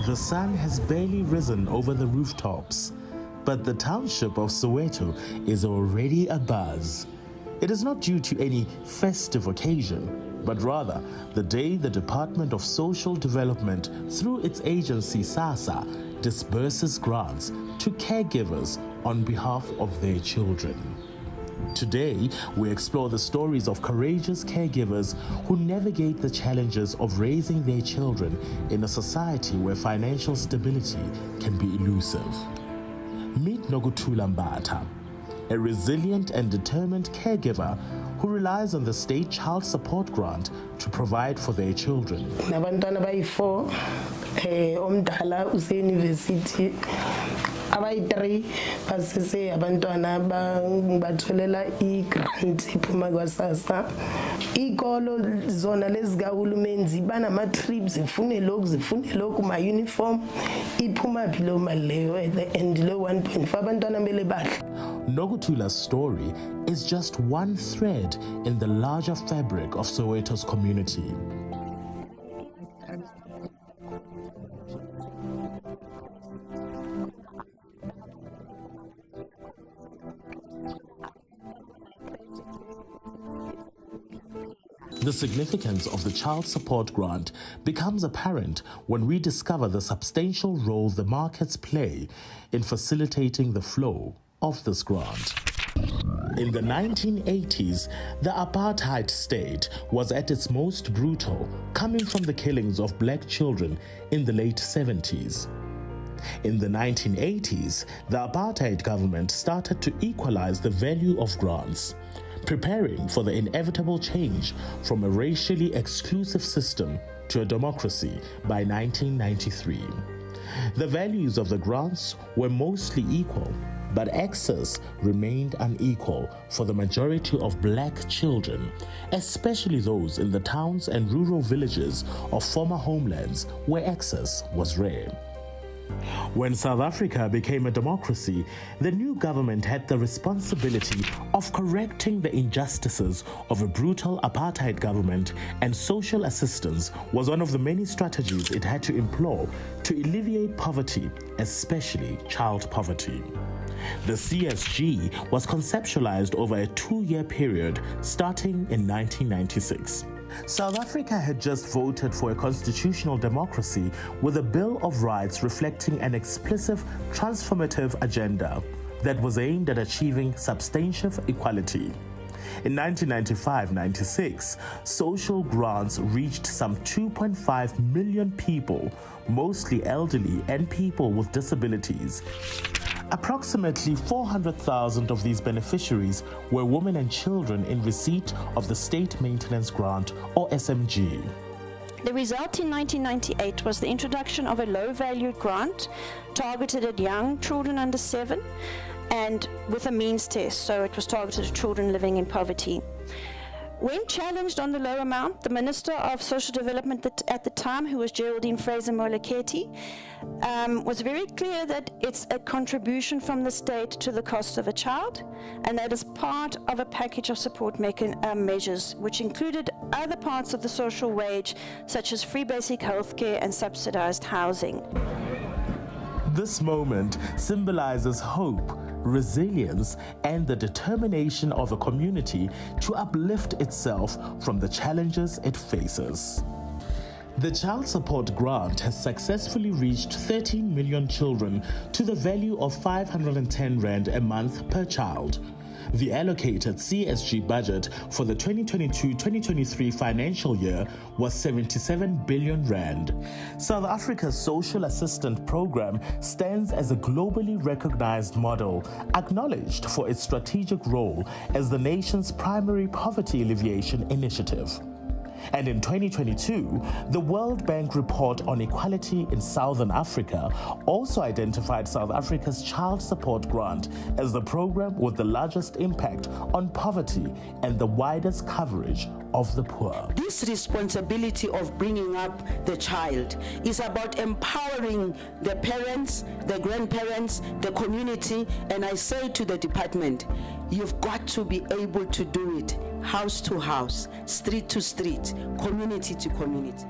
The sun has barely risen over the rooftops, but the township of Soweto is already abuzz. It is not due to any festive occasion, but rather the day the Department of Social Development, through its agency SASSA, disburses grants to caregivers on behalf of their children. Today, we explore the stories of courageous caregivers who navigate the challenges of raising their children in a society where financial stability can be elusive. Meet Nokuthula Mbatha, a resilient and determined caregiver who relies on the state child support grant to provide for their children. Nabantwana bayi-4, omdala use-university. Abayi-3 basese abantwana batholela i-grant iphuma kwa-SASSA. Iy'kolo zona lezi zikahulumeni ziba nama-trips, zifune lokhu, ma-uniform. Iphuma phi leyo mali leyo at the end, leyo 1.5 abantwana kumele badle. Nokuthula's story is just one thread in the larger fabric of Soweto's community. The significance of the child support grant becomes apparent when we discover the substantial role the markets play in facilitating the flow of this grant. In the 1980s, the apartheid state was at its most brutal, coming from the killings of black children in the late 70s. In the 1980s, the apartheid government started to equalize the value of grants, preparing for the inevitable change from a racially exclusive system to a democracy by 1993. The values of the grants were mostly equal, but access remained unequal for the majority of black children, especially those in the towns and rural villages of former homelands where access was rare. When South Africa became a democracy, the new government had the responsibility of correcting the injustices of a brutal apartheid government, and social assistance was one of the many strategies it had to employ to alleviate poverty, especially child poverty. The CSG was conceptualized over a 2-year period starting in 1996. South Africa had just voted for a constitutional democracy with a Bill of Rights reflecting an explicit transformative agenda that was aimed at achieving substantive equality. In 1995-96, social grants reached some 2.5 million people, mostly elderly and people with disabilities. Approximately 400,000 of these beneficiaries were women and children in receipt of the State Maintenance Grant, or SMG. The result in 1998 was the introduction of a low-value grant targeted at young children under 7 and with a means test, so it was targeted at children living in poverty. When challenged on the low amount, the Minister of Social Development at the time, who was Geraldine Fraser-Moleketi, was very clear that it's a contribution from the state to the cost of a child, and that is part of a package of support measures, which included other parts of the social wage, such as free basic health care and subsidized housing. This moment symbolizes hope, resilience, and the determination of a community to uplift itself from the challenges it faces. The child support grant has successfully reached 13 million children to the value of 510 Rand a month per child. The allocated CSG budget for the 2022-2023 financial year was 77 billion Rand. South Africa's Social Assistance Program stands as a globally recognized model, acknowledged for its strategic role as the nation's primary poverty alleviation initiative. And in 2022, the World Bank report on equality in Southern Africa also identified South Africa's child support grant as the program with the largest impact on poverty and the widest coverage of the poor. This responsibility of bringing up the child is about empowering the parents, the grandparents, the community, and I say to the department, you've got to be able to do it house to house, street to street, community to community.